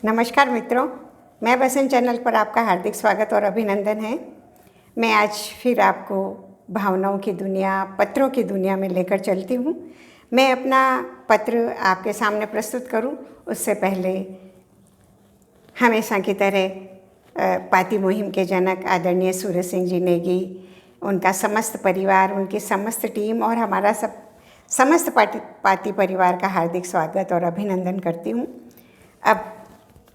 नमस्कार मित्रों, मैं बसंत चैनल पर आपका हार्दिक स्वागत और अभिनंदन है। मैं आज फिर आपको भावनाओं की दुनिया, पत्रों की दुनिया में लेकर चलती हूँ। मैं अपना पत्र आपके सामने प्रस्तुत करूँ उससे पहले हमेशा की तरह पाती मुहिम के जनक आदरणीय सूरज सिंह जी नेगी, उनका समस्त परिवार, उनकी समस्त टीम और हमारा समस्त पाती परिवार का हार्दिक स्वागत और अभिनंदन करती हूँ। अब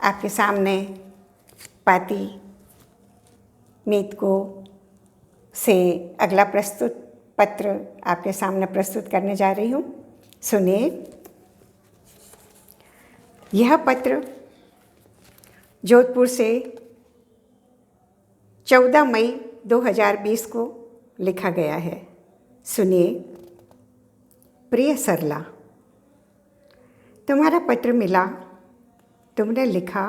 आपके सामने पाती मीत को से अगला प्रस्तुत पत्र आपके सामने प्रस्तुत करने जा रही हूँ। सुनिए। यह पत्र जोधपुर से 14 मई 2020 को लिखा गया है। सुनिए। प्रिय सरला, तुम्हारा पत्र मिला। तुमने लिखा,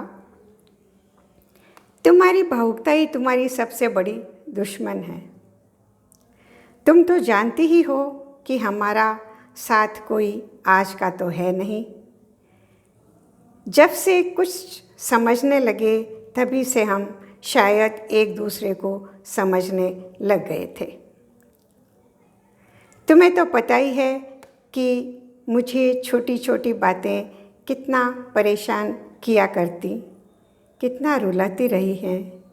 तुम्हारी भावुकता ही तुम्हारी सबसे बड़ी दुश्मन है। तुम तो जानती ही हो कि हमारा साथ कोई आज का तो है नहीं। जब से कुछ समझने लगे तभी से हम शायद एक दूसरे को समझने लग गए थे। तुम्हें तो पता ही है कि मुझे छोटी छोटी बातें कितना परेशान किया करती, कितना रुलाती रही हैं।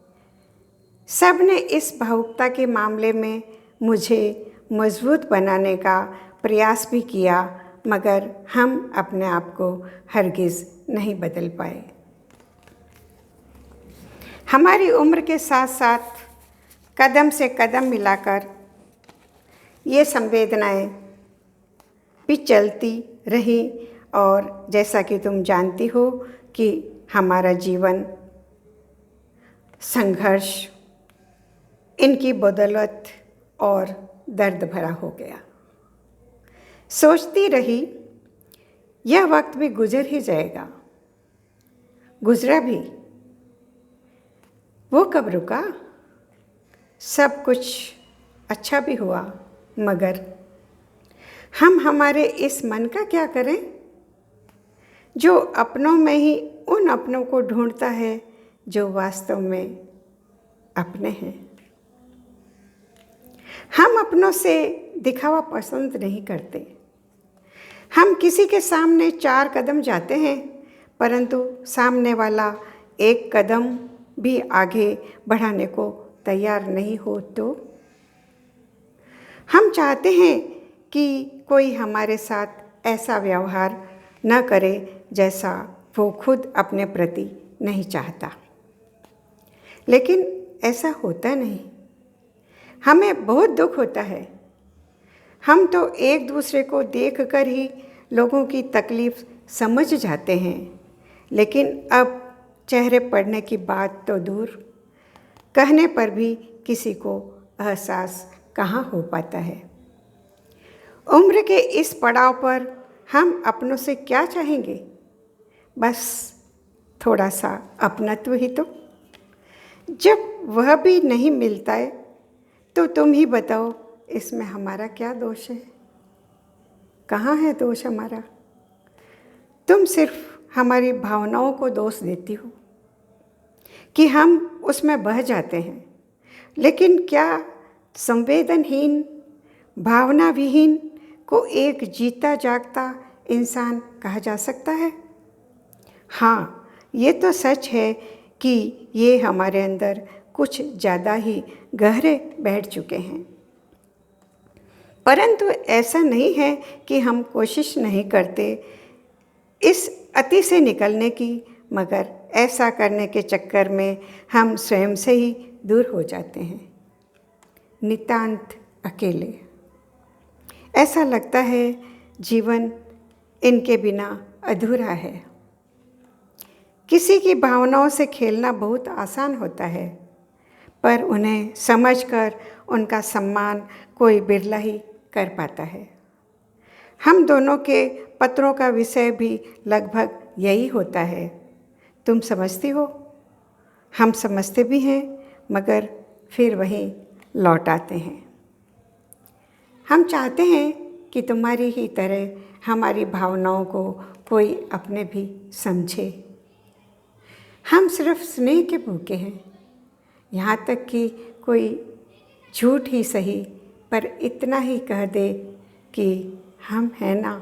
सब ने इस भावुकता के मामले में मुझे मजबूत बनाने का प्रयास भी किया, मगर हम अपने आप को हरगिज़ नहीं बदल पाए। हमारी उम्र के साथ साथ कदम से कदम मिलाकर ये संवेदनाएं भी चलती रही और जैसा कि तुम जानती हो कि हमारा जीवन संघर्ष, इनकी बदौलत और दर्द भरा हो गया। सोचती रही यह वक्त भी गुजर ही जाएगा। गुजरा भी। वो कब रुका? सब कुछ अच्छा भी हुआ, मगर हम हमारे इस मन का क्या करें जो अपनों में ही उन अपनों को ढूंढता है जो वास्तव में अपने हैं। हम अपनों से दिखावा पसंद नहीं करते। हम किसी के सामने 4 कदम जाते हैं, परंतु सामने वाला 1 कदम भी आगे बढ़ाने को तैयार नहीं हो तो हम चाहते हैं कि कोई हमारे साथ ऐसा व्यवहार न करे जैसा वो खुद अपने प्रति नहीं चाहता। लेकिन ऐसा होता नहीं। हमें बहुत दुख होता है। हम तो एक दूसरे को देखकर ही लोगों की तकलीफ़ समझ जाते हैं, लेकिन अब चेहरे पड़ने की बात तो दूर, कहने पर भी किसी को एहसास कहाँ हो पाता है। उम्र के इस पड़ाव पर हम अपनों से क्या चाहेंगे? बस थोड़ा सा अपनत्व ही तो। जब वह भी नहीं मिलता है तो तुम ही बताओ इसमें हमारा क्या दोष है? कहाँ है दोष हमारा? तुम सिर्फ हमारी भावनाओं को दोष देती हो कि हम उसमें बह जाते हैं, लेकिन क्या संवेदनहीन, भावना विहीन को एक जीता जागता इंसान कहा जा सकता है? हाँ, ये तो सच है कि ये हमारे अंदर कुछ ज़्यादा ही गहरे बैठ चुके हैं, परंतु ऐसा नहीं है कि हम कोशिश नहीं करते इस अति से निकलने की, मगर ऐसा करने के चक्कर में हम स्वयं से ही दूर हो जाते हैं, नितांत अकेले। ऐसा लगता है जीवन इनके बिना अधूरा है। किसी की भावनाओं से खेलना बहुत आसान होता है, पर उन्हें समझकर उनका सम्मान कोई बिरला ही कर पाता है। हम दोनों के पत्रों का विषय भी लगभग यही होता है। तुम समझती हो, हम समझते भी हैं, मगर फिर वहीं लौट आते हैं। हम चाहते हैं कि तुम्हारी ही तरह हमारी भावनाओं को कोई अपने भी समझे। हम सिर्फ स्नेह के भूखे हैं। यहाँ तक कि कोई झूठ ही सही पर इतना ही कह दे कि हम हैं ना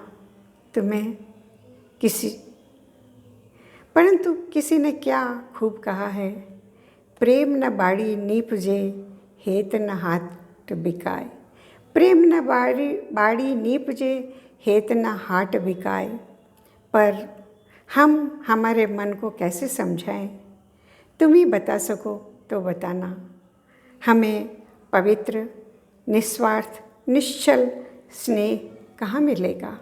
तुम्हें परंतु किसी ने क्या खूब कहा है, प्रेम न बाड़ी नीपजे हेत न हाट बिकाए। प्रेम न बाड़ी नीपजे हेत न हाट बिकाए। पर हम हमारे मन को कैसे समझाएं? तुम ही बता सको तो बताना। हमें पवित्र, निस्वार्थ, निश्चल स्नेह कहाँ मिलेगा?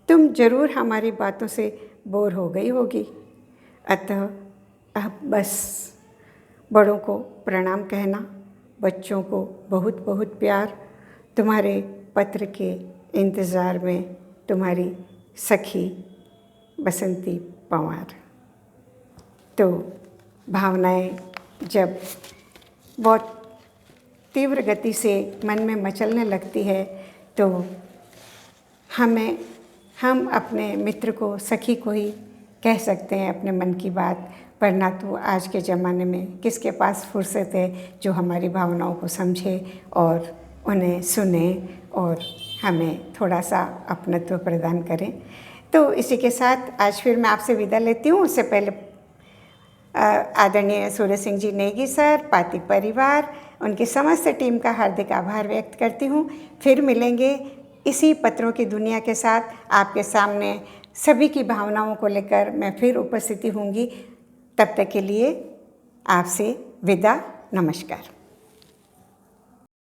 तुम जरूर हमारी बातों से बोर हो गई होगी, अतः अब बस बड़ों को प्रणाम कहना, बच्चों को बहुत बहुत प्यार। तुम्हारे पत्र के इंतज़ार में तुम्हारी सखी बसंती पंवार। तो भावनाएं जब बहुत तीव्र गति से मन में मचलने लगती है तो हम अपने मित्र को, सखी को ही कह सकते हैं अपने मन की बात, वरना तो आज के ज़माने में किसके पास फुर्सत है जो हमारी भावनाओं को समझे और उन्हें सुने और हमें थोड़ा सा अपनत्व प्रदान करें। तो इसी के साथ आज फिर मैं आपसे विदा लेती हूँ। उससे पहले आदरणीय सूर्य सिंह जी नेगी सर, पाती परिवार, उनकी समस्त टीम का हार्दिक आभार व्यक्त करती हूँ। फिर मिलेंगे इसी पत्रों की दुनिया के साथ। आपके सामने सभी की भावनाओं को लेकर मैं फिर उपस्थिति होंगी। तब तक के लिए आपसे विदा, नमस्कार।